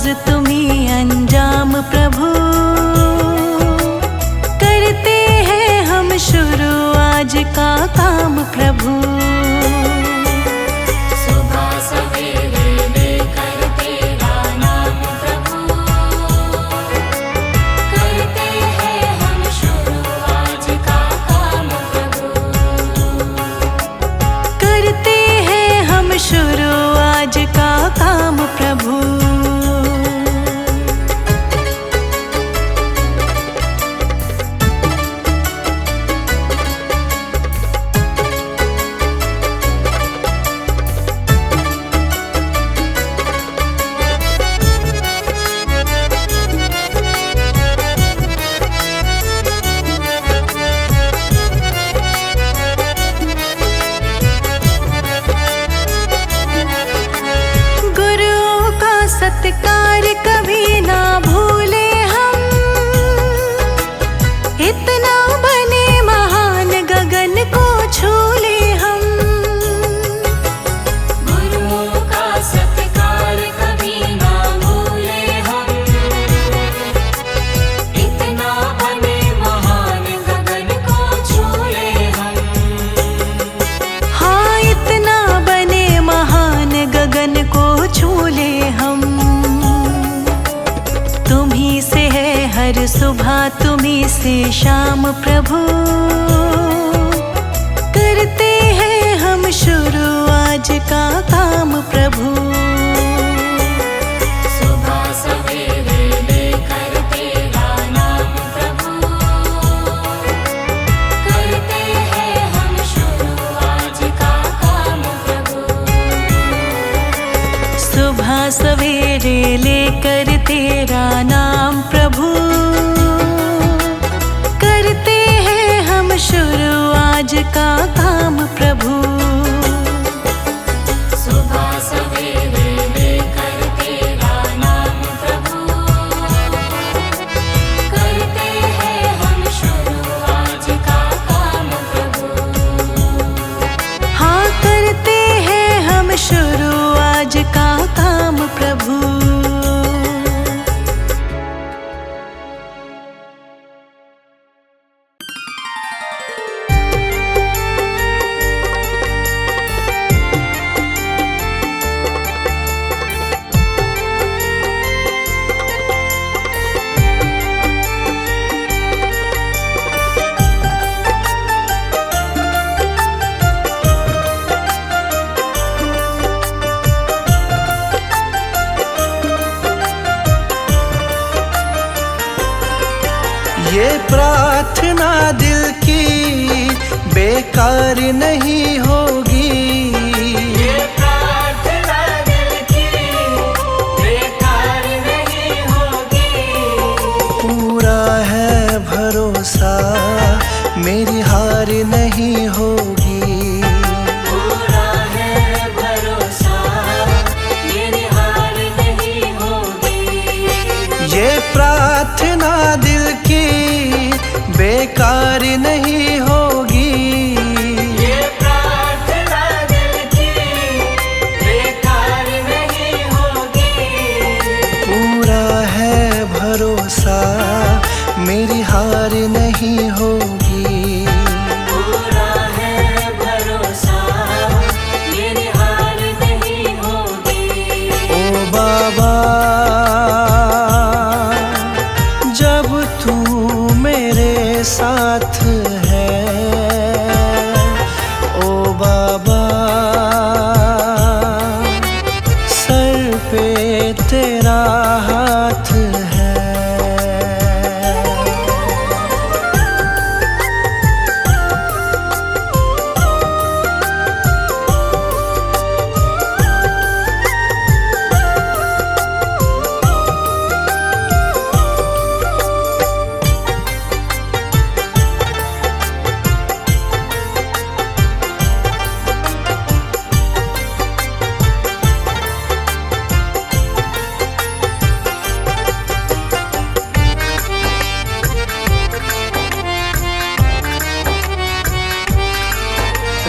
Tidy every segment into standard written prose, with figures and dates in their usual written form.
आगाज तुम्ही अंजाम प्रभु, करते हैं हम शुरू आज का काम प्रभु। शुरू आज का काम प्रभु। सत्कार कभी ना भूले हम, इतना बने महान गगन को छू ले हम। गुरुओं का सत्कार कभी ना भूले हम, इतना बने महान गगन को छू ले हम। हाँ, इतना बने महान गगन को छू ले हम। तुम्ही से है हर सुबह, तुम्ही से शाम प्रभु, करते हैं हम शुरू आज का काम प्रभु। सुबह सवेरे लेकर तेरा नाम प्रभु, करते हैं हम शुरू आज का काम प्रभु। सुबह सवेरे लेकर तेरा नाम प्रभु, करते हैं हम शुरू आज का काम प्रभु। सुबह सवेरे लेकर तेरा नाम प्रभु, करते हैं हम शुरू आज का काम प्रभु। हाँ, करते हैं हम शुरू आज का काम प्रभु। ये प्रार्थना दिल की बेकार नहीं होगी, ये प्रार्थना दिल की बेकार नहीं होगी। पूरा है भरोसा मेरी हार नहीं होगी, पूरा है भरोसा मेरी हार नहीं होगी। ये प्रार्थना दिल की बेकार नहीं होगी, ये प्रार्थना दिल की बेकार नहीं होगी। पूरा है भरोसा मेरी हार नहीं होगी, पूरा है भरोसा मेरी हार नहीं होगी। ओ बाबा जब तू मेरे साथ है, ओ बाबा सर पे तेरा हाथ है।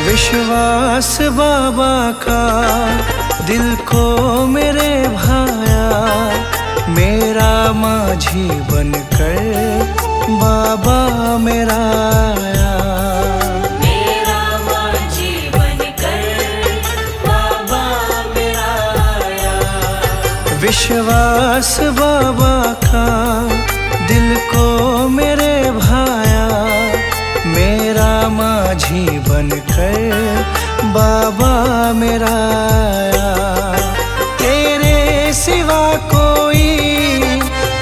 विश्वास बाबा का दिल को मेरे भाया, विश्वास बाबा का दिल को मेरे भाया, मेरा माझी बनकर बाबा मेरा आया। तेरे सिवा कोई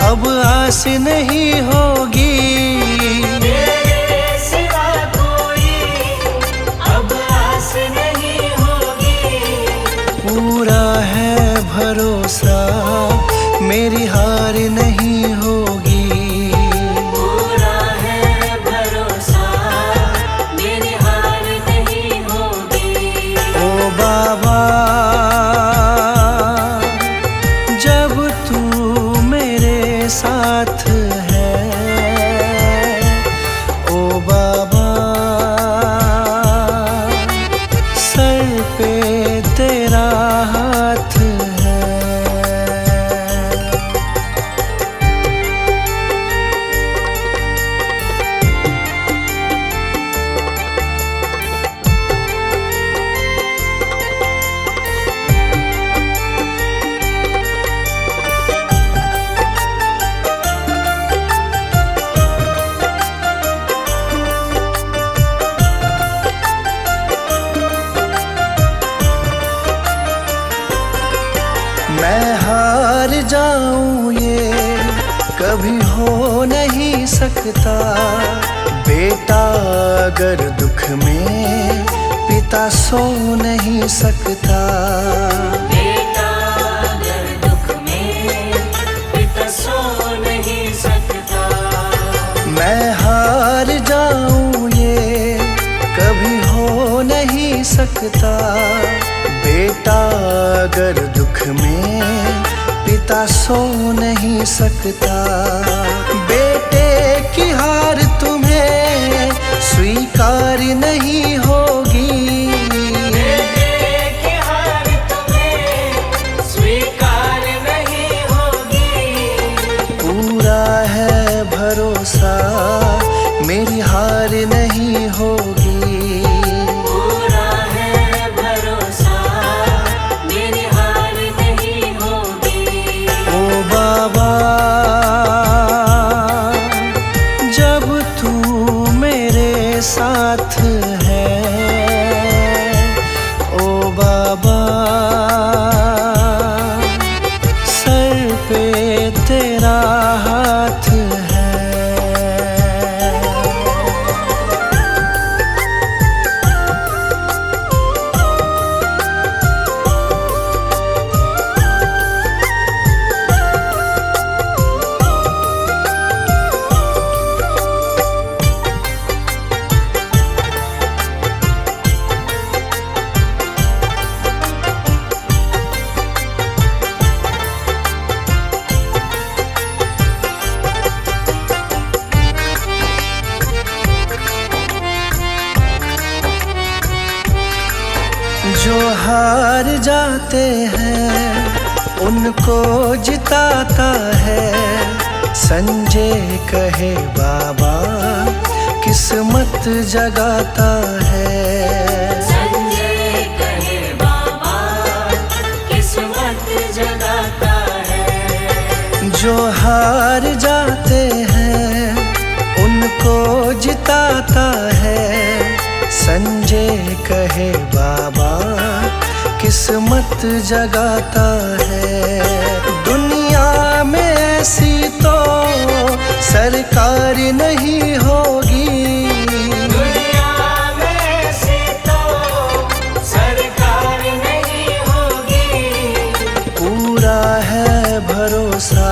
अब आस नहीं होगी, तेरे सिवा कोई अब आस नहीं होगी। पूरा है भरोसा मेरी हार नहीं होगी। पूरा है भरोसा मेरी हार नहीं होगी। ओ बाबा जब तू मेरे साथ है, ओ बाबा सर पे तेरा हाथ है। मैं हार जाऊं ये कभी हो नहीं सकता, बेटा अगर दुख में पिता सो नहीं सकता। बेटा अगर दुख में पिता सो नहीं सकता। मैं हार जाऊं ये कभी हो नहीं सकता, बेटा अगर दुख में पिता सो नहीं सकता। बेटे की हार तुम्हें स्वीकार नहीं होगी, बेटे की हार तुम्हें स्वीकार नहीं होगी। पूरा है भरोसा मेरी हार नहीं होगी। पूरा है भरोसा मेरी हार नहीं होगी। ओ बाबा जब तू मेरे साथ है, ओ बाबा सर पे तेरा हाथ है। जो हार जाते हैं उनको जिताता है, संजय कहे बाबा किस्मत जगाता है। संजय कहे बाबा किस्मत जगाता है। जो हार जाते हैं उनको जिताता है, संजय कहे बाबा किस्मत जगाता है। दुनिया में ऐसी तो सरकार नहीं होगी, दुनिया में ऐसी तो सरकार नहीं होगी। पूरा है भरोसा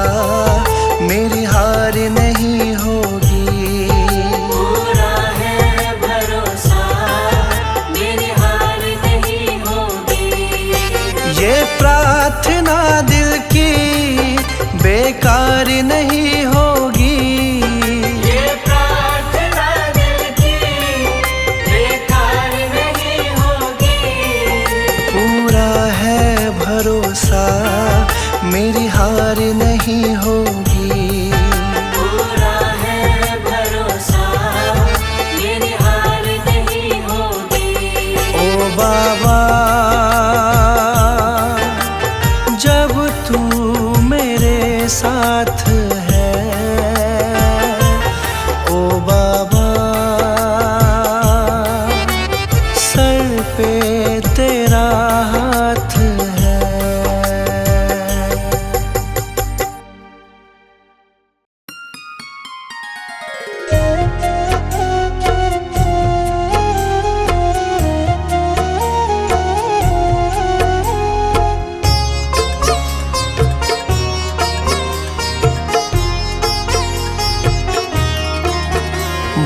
मेरी हार नहीं होगी। पूरा है भरोसा मेरी हार नहीं होगी। ये प्रार्थना दिल की बेकार नहीं होगी, ये प्रार्थना दिल की बेकार नहीं होगी। पूरा है भरोसा मेरी हार नहीं होगी। पूरा है भरोसा मेरी हार नहीं होगी। ओ बाबा जब तू मेरे साथ है। ओ बाबा सर पे तेरा हाथ है।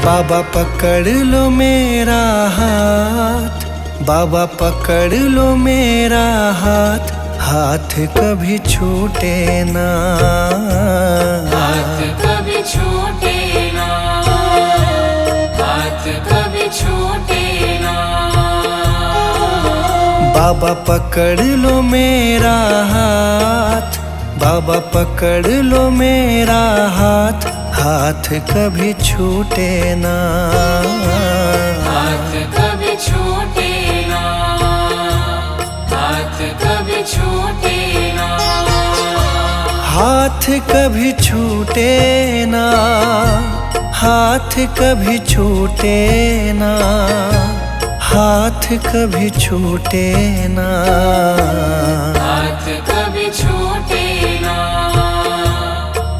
बाबा पकड़ लो मेरा हाथ, बाबा पकड़ लो मेरा हाथ, हाथ कभी छूटे ना, हाथ कभी छूटे ना, हाथ कभी छूटे ना। बाबा पकड़ लो मेरा हाथ, बाबा पकड़ लो मेरा हाथ, हाथ कभी छूटे ना, हाथ कभी छूटे ना, हाथ कभी छूटे ना। हाथ कभी छूटे ना, हाथ कभी छूटे ना, हाथ कभी छूटे ना, हाथ कभी छूटे ना,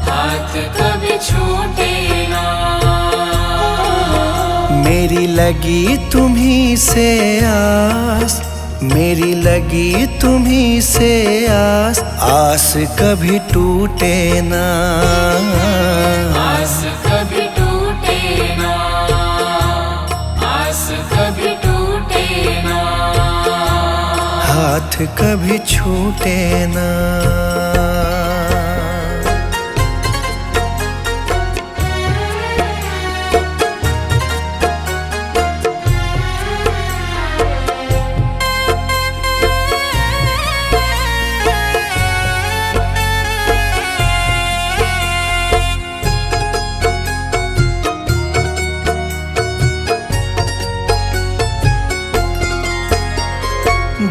हाथ कभी छूटे ना। मेरी लगी तुम्हीं से आस, मेरी लगी तुम्हीं से आस, आस कभी टूटे ना, आस कभी टूटे ना, आस कभी टूटे ना। हाथ कभी छूटे ना।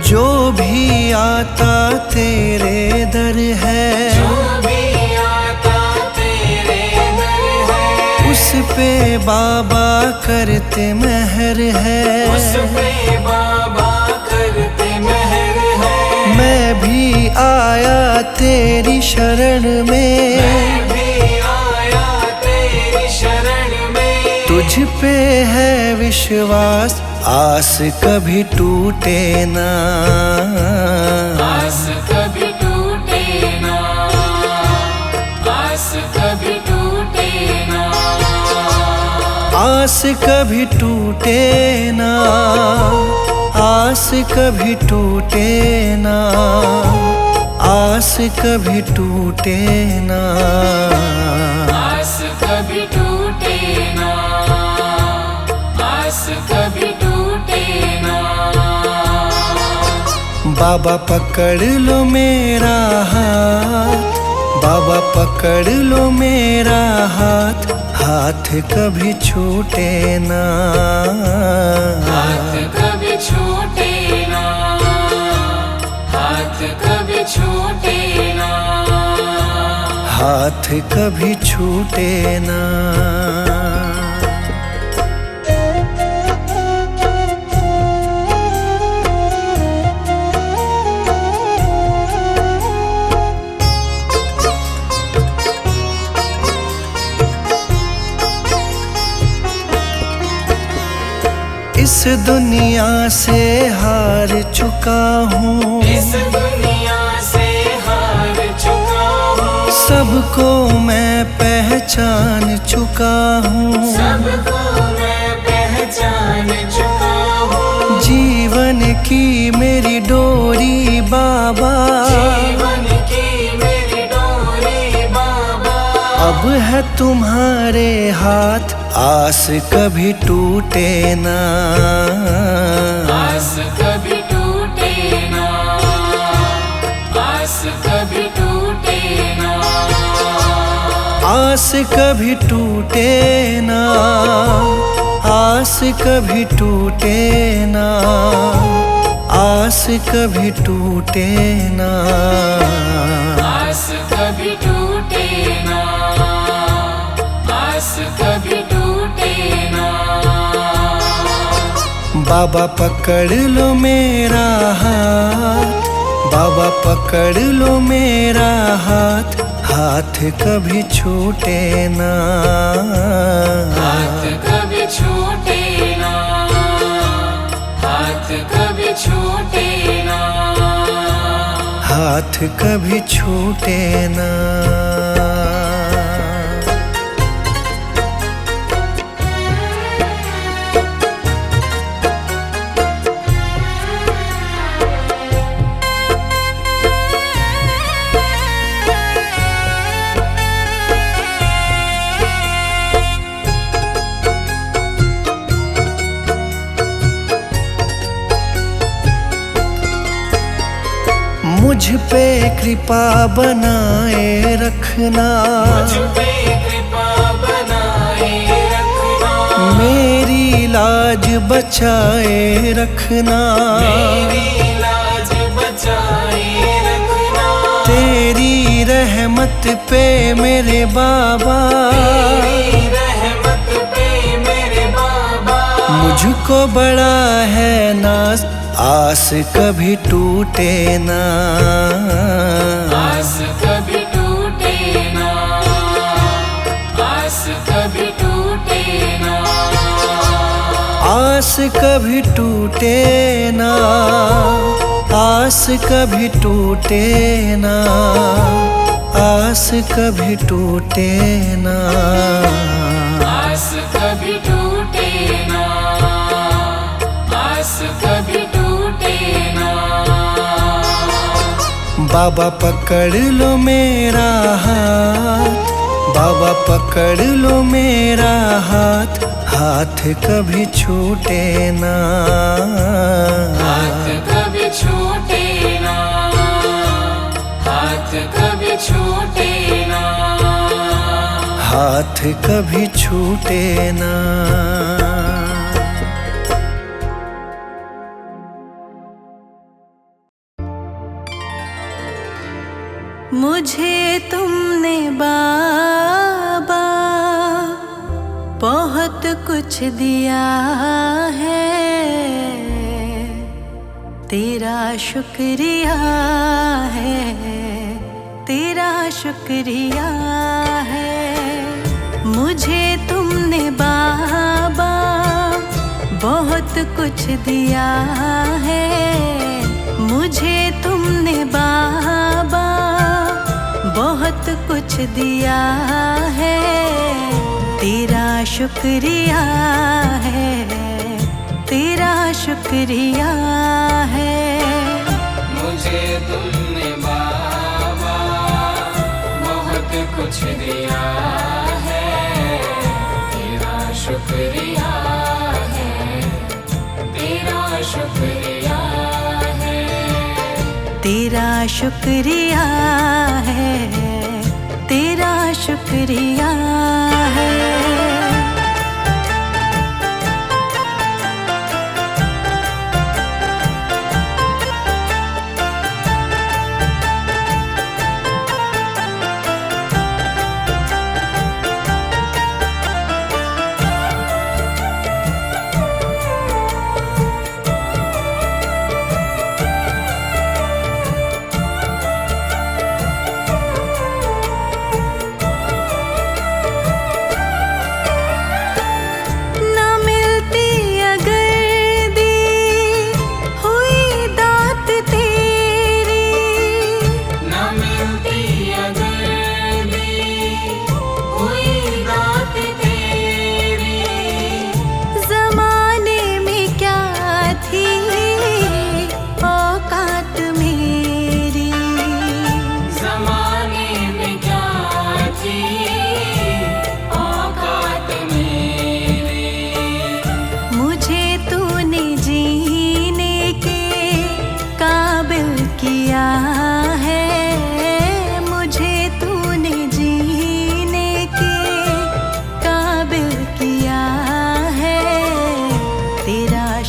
जो भी आता तेरे दर है, जो भी आता तेरे दर है, उस पे बाबा करते मेहर है, उस पे बाबा करते मेहर है। मैं भी आया तेरी शरण में, मैं भी आया तेरी शरण में। तुझ पे है विश्वास, आस कभी टूटे ना, आस कभी टूटे ना, आस कभी टूटे ना। आस कभी टूटे ना, आस कभी टूटे ना, आस कभी टूटे ना, आस कभी टूटे ना, आस कभी टूटे ना। बाबा पकड़ लो मेरा हाथ, बाबा पकड़ लो मेरा हाथ, हाथ कभी छूटे ना, हाथ कभी छूटे ना, हाथ कभी छूटे ना। हाथ कभी छूटे ना। इस दुनिया से हार चुका हूँ, इस दुनिया से हार चुका हूँ, सबको मैं पहचान चुका हूँ, सबको मैं पहचान चुका हूँ। जीवन की मेरी डोरी बाबा, जीवन की मेरी डोरी बाबा, अब है तुम्हारे हाथ, आस कभी टूटे ना, आस कभी टूटे ना, आस कभी टूटे ना। आस कभी टूटे ना, आस कभी टूटे ना, आस कभी टूटे ना, आस कभी टूटे बाबा पकड़ लो मेरा हाथ, बाबा पकड़ लो मेरा हाथ, हाथ कभी छूटे ना, हाथ कभी छूटे ना, हाथ कभी छूटे ना, हाथ कभी छूटे ना। मुझ पे कृपा बनाए रखना, मुझ पे कृपा बनाए रखना, मेरी लाज बचाए रखना, मेरी लाज बचाए रखना, तेरी रहमत पे मेरे बाबा, तेरी रहमत पे मेरे बाबा, मुझको बड़ा है नाज, आस कभी टूटे ना, आस कभी टूटे ना, आस कभी टूटे ना, आस कभी टूटे ना, आस कभी टूटे ना, आस कभी टूटे ना, आस कभी टूटे ना, आस कभी टूटे ना। बाबा पकड़ लो मेरा हाथ, बाबा पकड़ लो मेरा हाथ, हाथ कभी छूटे ना, हाथ कभी छूटे ना, हाथ कभी छूटे ना, हाथ कभी छूटे ना। मुझे तुमने बाबा बहुत कुछ दिया है, तेरा शुक्रिया है, तेरा शुक्रिया है। मुझे तुमने बाबा बहुत कुछ दिया है, मुझे तुमने बाबा बहुत कुछ दिया है, तेरा शुक्रिया है, तेरा शुक्रिया है। मुझे तुमने बाबा बहुत कुछ दिया है, तेरा शुक्रिया है, तेरा शुक्रिया है, तेरा शुक्रिया है, तेरा शुक्रिया है।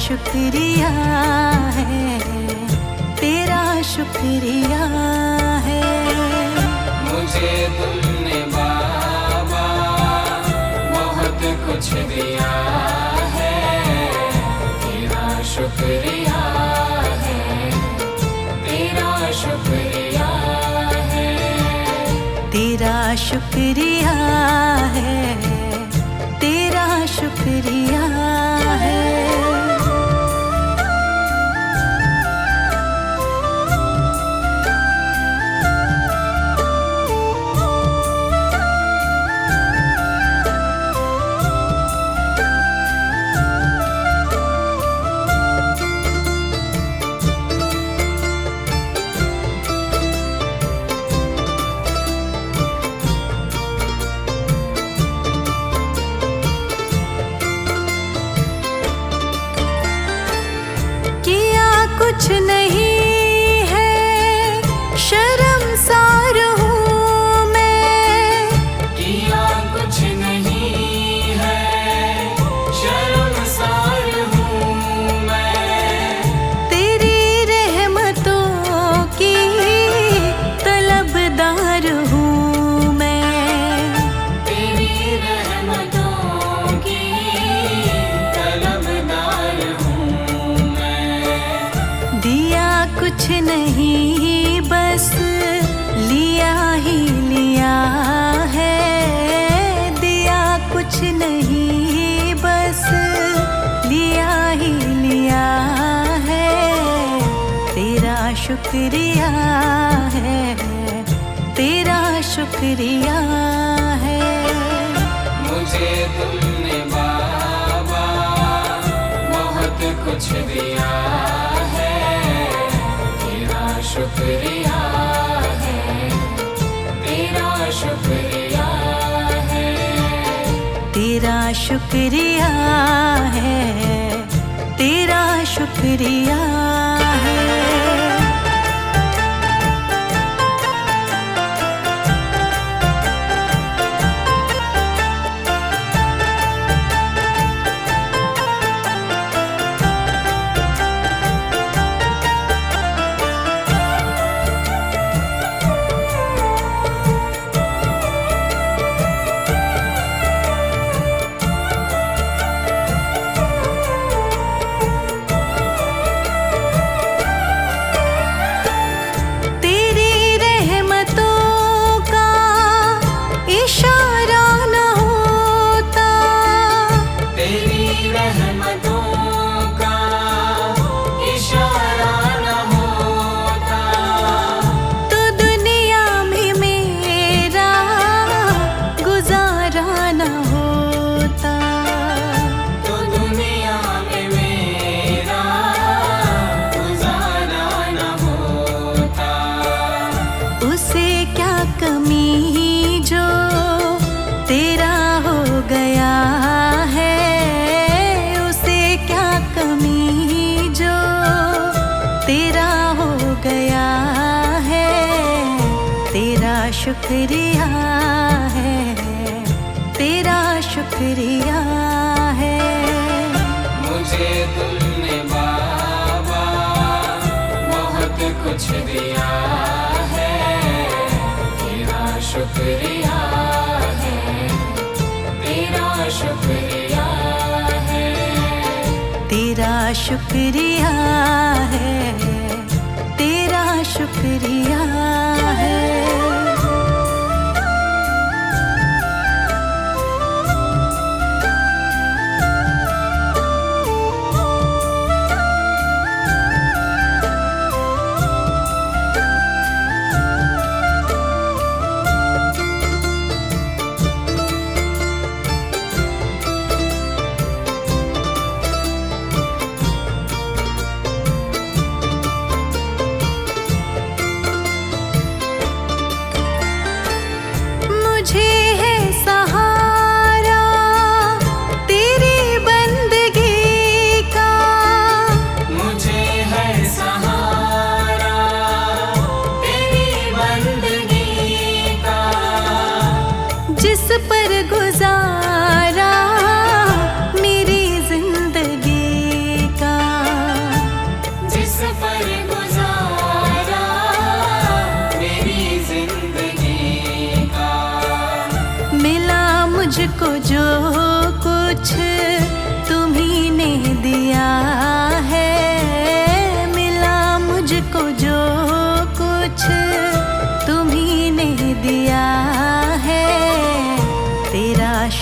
शुक्रिया है, तेरा शुक्रिया है। मुझे तुमने बाबा बहुत कुछ दिया है, तेरा शुक्रिया है, तेरा शुक्रिया है, तेरा शुक्रिया है, तेरा शुक्रिया है। कुछ नहीं है शर्मसार हूँ मैं, किया कुछ नहीं है शर्मसार हूँ मैं, तेरी रहमतों की तलबदार हूँ मैं, तेरी रहमतों की तलबदार हूँ मैं। दिया कुछ नहीं बस लिया ही लिया है, दिया कुछ नहीं बस लिया ही लिया है, तेरा शुक्रिया है, तेरा शुक्रिया है। मुझे तुमने बाबा बहुत कुछ दिया है, तेरा शुक्रिया है, तेरा शुक्रिया है, तेरा शुक्रिया है, तेरा शुक्रिया है। शुक्रिया है, तेरा शुक्रिया है। मुझे तुमने बाबा बहुत कुछ दिया है, तेरा शुक्रिया है, तेरा शुक्रिया है, तेरा शुक्रिया है, तेरा शुक्रिया है। जिस पर गुजारा मेरी जिंदगी का, जिस पर गुजारा मेरी जिंदगी का, मिला मुझको जो कुछ तुम्ही ने दिया है,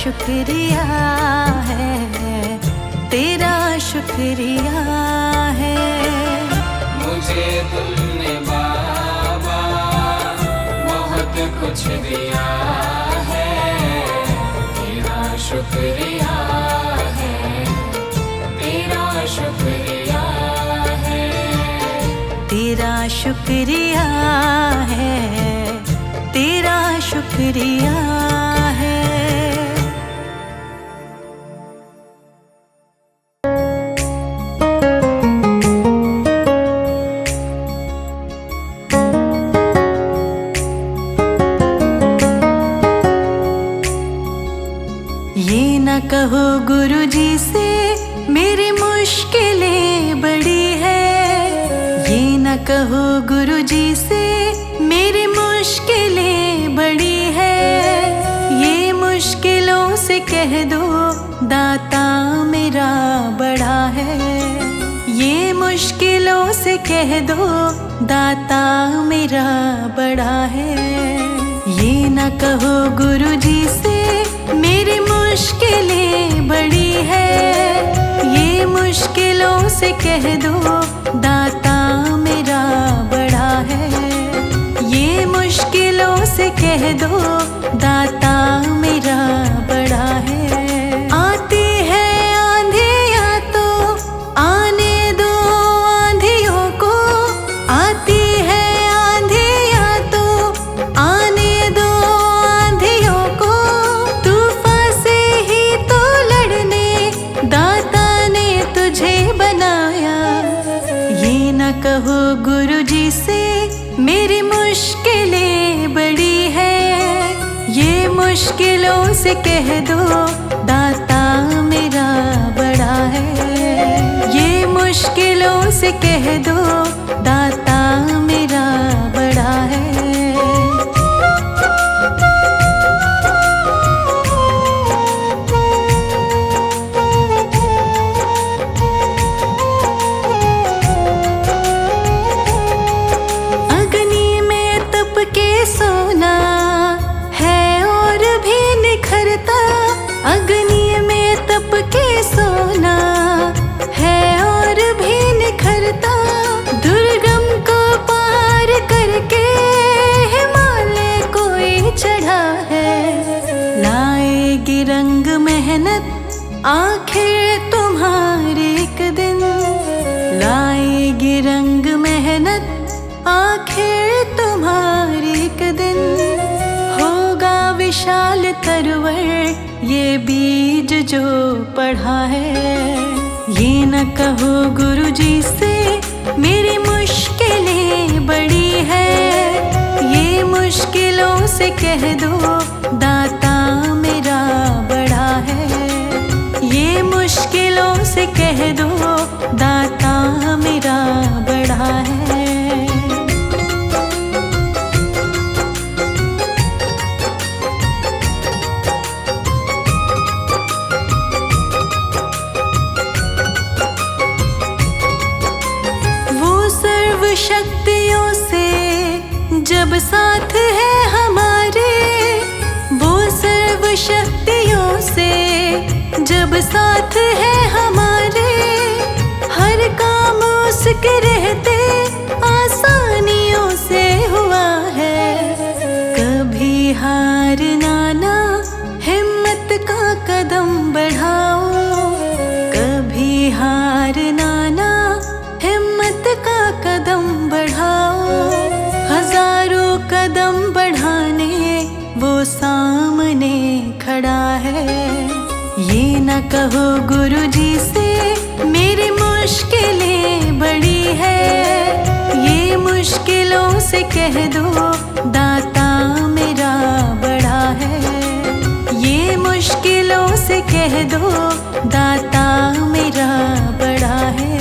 शुक्रिया है, तेरा शुक्रिया है। मुझे तुमने बाबा बहुत कुछ दिया है, तेरा शुक्रिया है, तेरा शुक्रिया है, तेरा शुक्रिया है, तेरा शुक्रिया है। ये न कहो गुरुजी से मेरी मुश्किलें बड़ी है, ये न कहो गुरुजी से मेरी मुश्किलें बड़ी है। ये मुश्किलों से कह दो दाता मेरा बड़ा है, ये मुश्किलों से कह दो दाता मेरा बड़ा है। ये न कहो गुरुजी से मेरी मुश्किलें बड़ी है, ये मुश्किलों से कह दो दाता मेरा बड़ा है। ये मुश्किलों से कह दो दाता मेरा बड़ा है। आती है आंधियाँ तो आने दो आंधियों को, आती है आंधियाँ तो आने दो आंधियों को। तूफान से ही तो लड़ने दाता ने तुझे बनाया। ये न कहो गुरुजी से मेरी मुश्किलें बड़ी है, ये मुश्किलों से कह दो दाता मेरा बड़ा है। ये मुश्किलों से कह दो दाता मेरा बड़ा है। अग्नि में तप के सोना है और भी निखरता, अग्नि में तप के सोना है और भी निखरता। दुर्गम को पार करके हिमालय कोई चढ़ा है। लाएगी रंग मेहनत आखिर तुम्हारे एक दिन, लाएगी रंग मेहनत आखिर तुम्हारे एक दिन। होगा विशाल तरवर ये बीज जो पढ़ा है। ये न कहो गुरुजी से मेरी मुश्किलें बड़ी है, ये मुश्किलों से कह दो दाता मेरा बड़ा है। ये मुश्किलों से कह दो दाता मेरा बड़ा है। शक्तियों से जब साथ है हमारे, वो सर्व शक्तियों से जब साथ है हमारे। हर काम उसके रहते आसानियों से हुआ है। कभी हार ना हिम्मत का कदम बढ़ाओ, कभी हार ना हिम्मत का कदम बढ़ाओ। हजारों कदम बढ़ाने वो सामने खड़ा है। ये न कहो गुरुजी से मेरी मुश्किलें बड़ी है, ये मुश्किलों से कह दो दाता मेरा बड़ा है। ये मुश्किलों से कह दो दाता मेरा बड़ा है।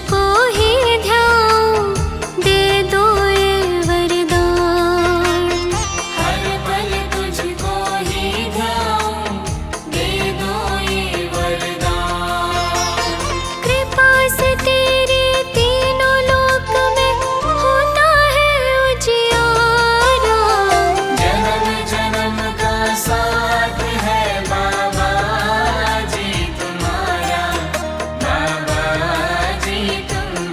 तुझको ही ध्याऊं, दे दो ये वरदान। हर पल तुझको ही ध्याऊं, दे दो ये वरदान। कृपा से तेरी तीनों लोक में होता है उजियारा। जन्म जन्म का साथ है बाबा जी तुम्हारा, बाबा जी तुम्हारा।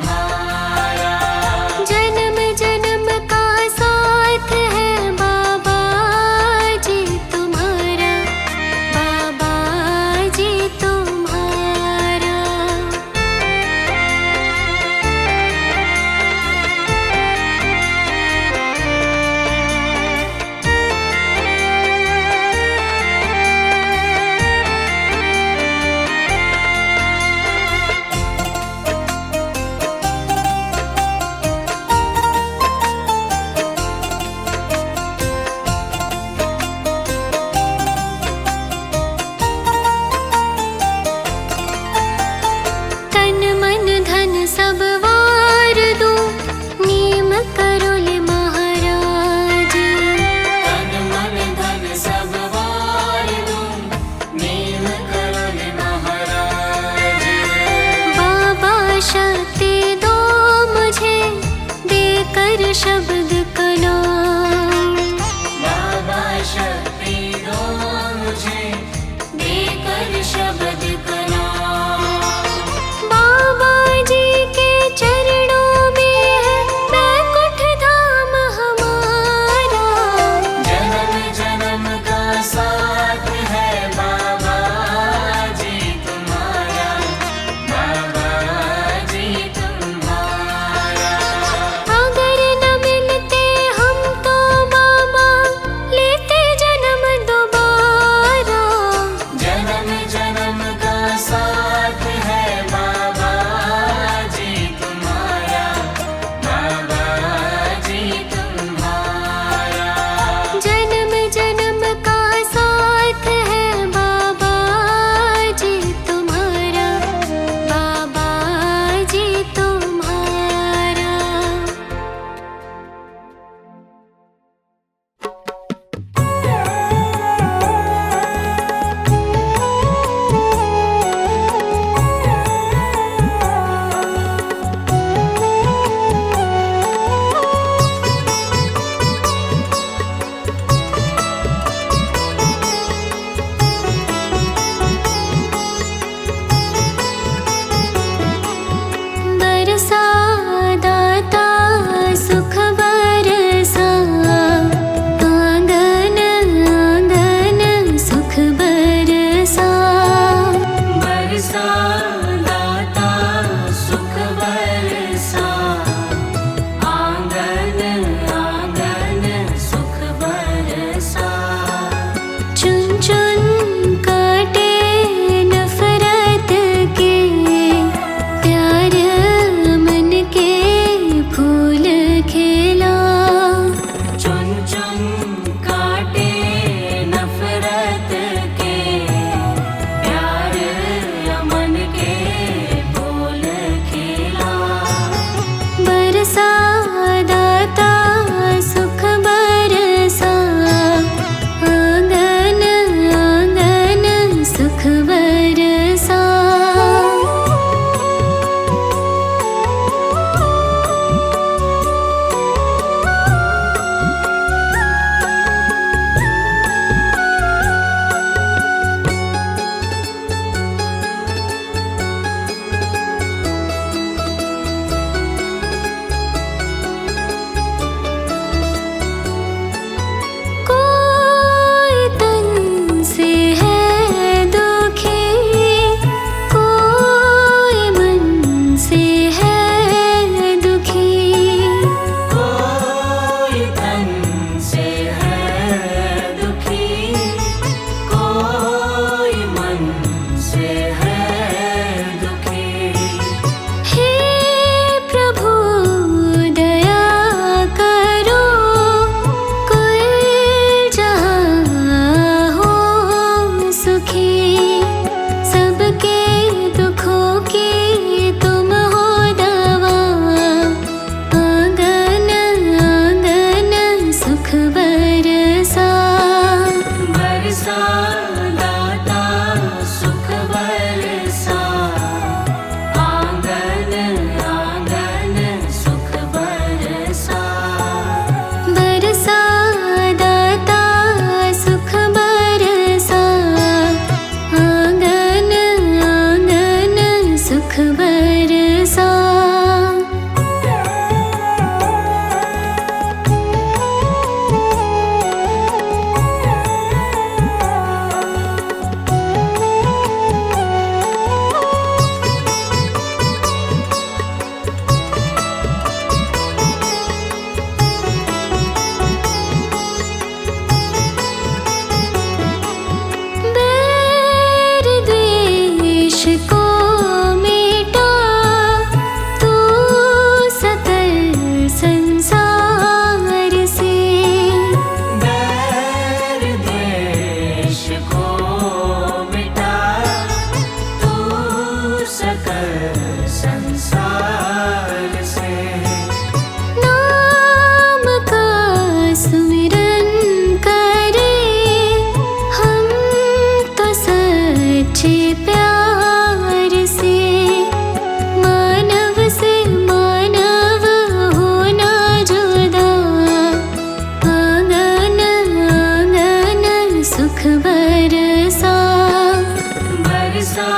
बरसा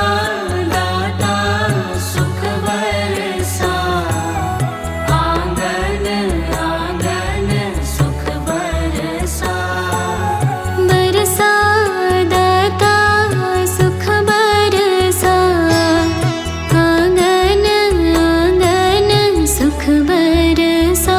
दाता सुख बरसा, आंगन आंगन सुख बरसा। बरसा दाता सुख बरसा, आंगन आंगन सुख बरसा।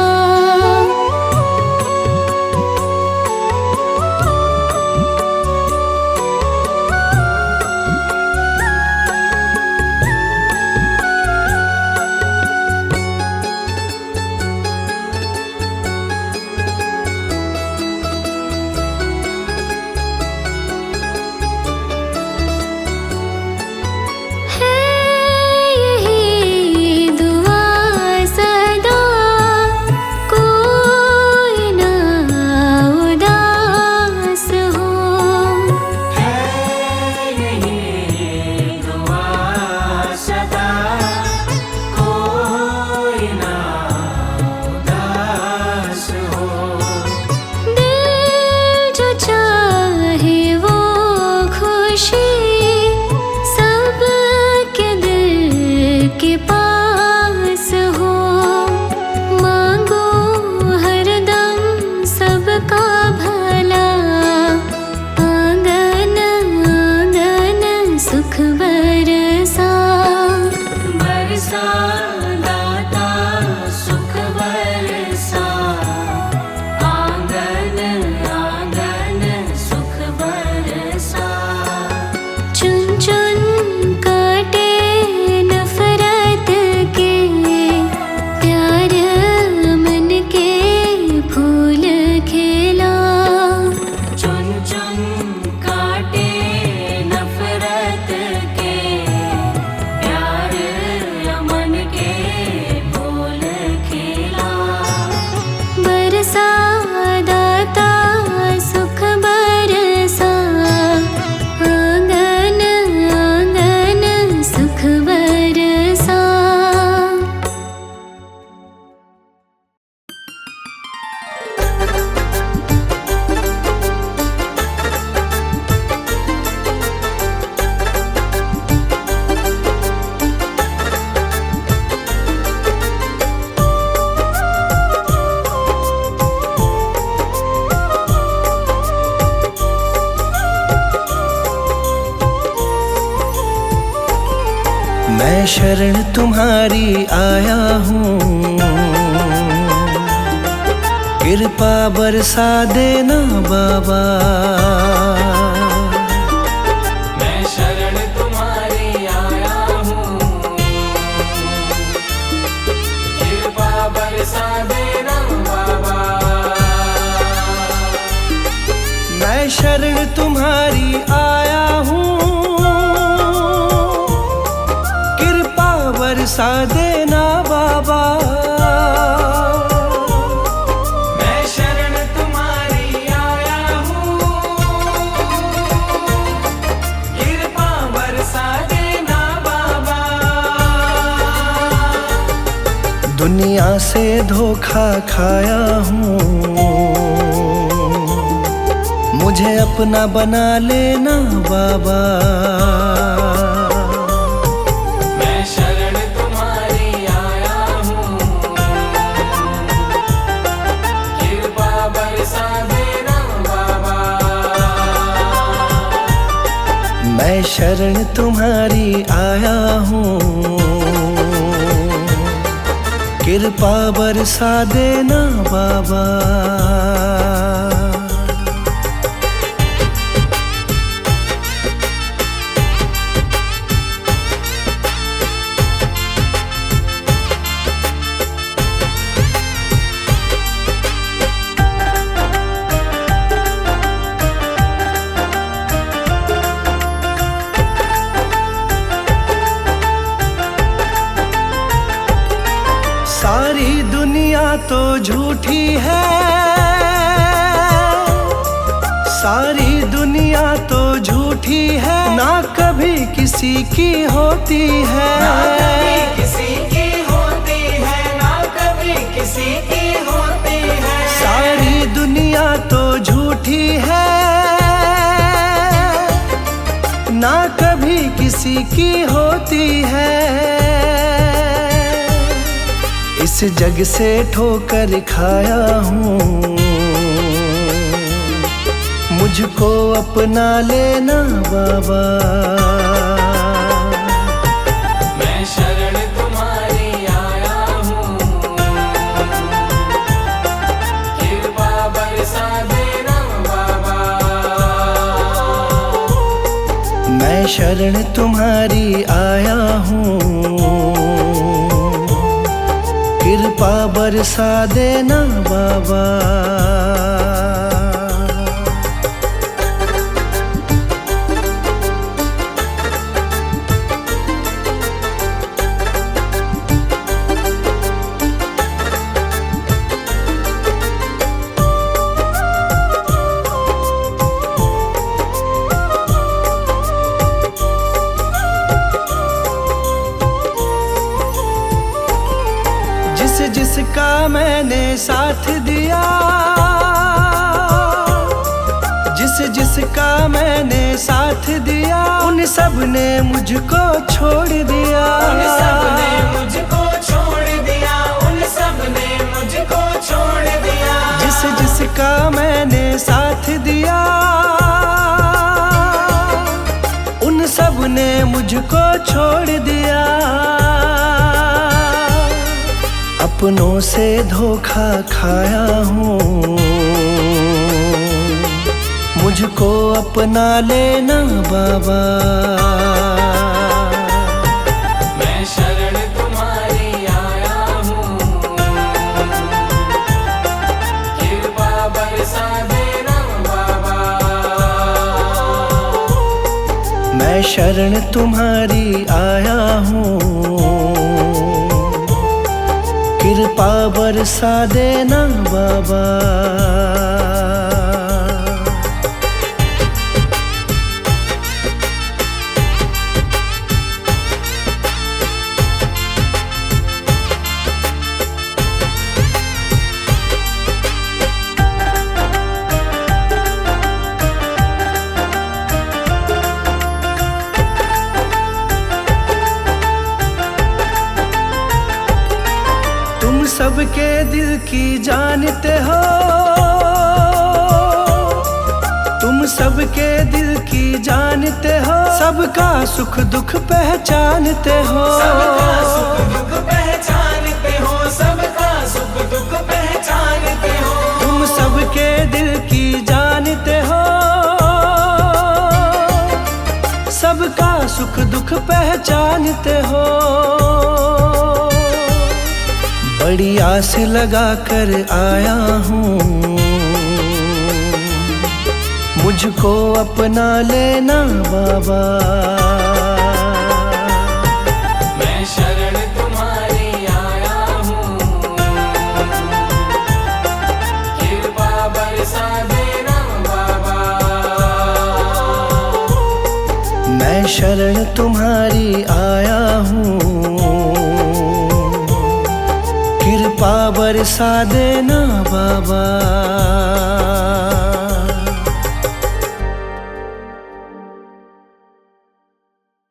मैं शरण तुम्हारी आया हूँ, कृपा बरसा देना बाबा। मैं शरण तुम्हारी आया हूँ, कृपा बरसा देना बाबा। मैं शरण तुम्हारी आया हूँ, बरसा देना बाबा। मैं शरण तुम्हारी आया हूँ, कृपा बरसा देना बाबा। दुनिया से धोखा खाया हूँ, मुझे अपना बना लेना बाबा। मैं शरण तुम्हारी आया हूँ, कृपा बरसा देना बाबा। सारी दुनिया तो झूठी है, सारी दुनिया तो झूठी है, ना कभी किसी की होती है। ना कभी किसी की होती है, ना कभी किसी की होती है। सारी दुनिया तो झूठी है, ना कभी कभी किसी की होती है। इस जग से ठोकर खाया हूँ, मुझको अपना लेना बाबा। मैं शरण तुम्हारी आया हूँ, कृपा बरसा देना बाबा। मैं शरण तुम्हारी आया हूँ, कृपा बरसा देना बाबा। जिसका मैंने साथ दिया, जिसका मैंने साथ दिया, उन सब ने मुझको छोड़ दिया। उन सब ने मुझको छोड़ दिया, उन सब ने मुझको छोड़ दिया। जिसका मैंने साथ दिया, उन सब ने मुझको छोड़ दिया। अपनों से धोखा खाया हूँ, मुझको अपना लेना बाबा। मैं शरण तुम्हारी आया हूँ, कृपा बरसा देना बाबा। मैं शरण तुम्हारी आया हूँ, कृपा बरसा देना बाबा। तुम सबके दिल की जानते हो, तुम सबके दिल की जानते हो, सबका सुख दुख पहचानते हो। सबका सुख दुख पहचानते हो, सबका सुख दुख पहचानते हो। तुम सबके दिल की जानते हो, सबका सुख दुख पहचानते हो। बड़ी आस लगा कर आया हूँ, मुझको अपना लेना बाबा। मैं शरण तुम्हारी आया हूँ, कृपा बरसा देना बाबा। मैं शरण तुम्हारी आया हूँ, कृपा बरसा देना बाबा।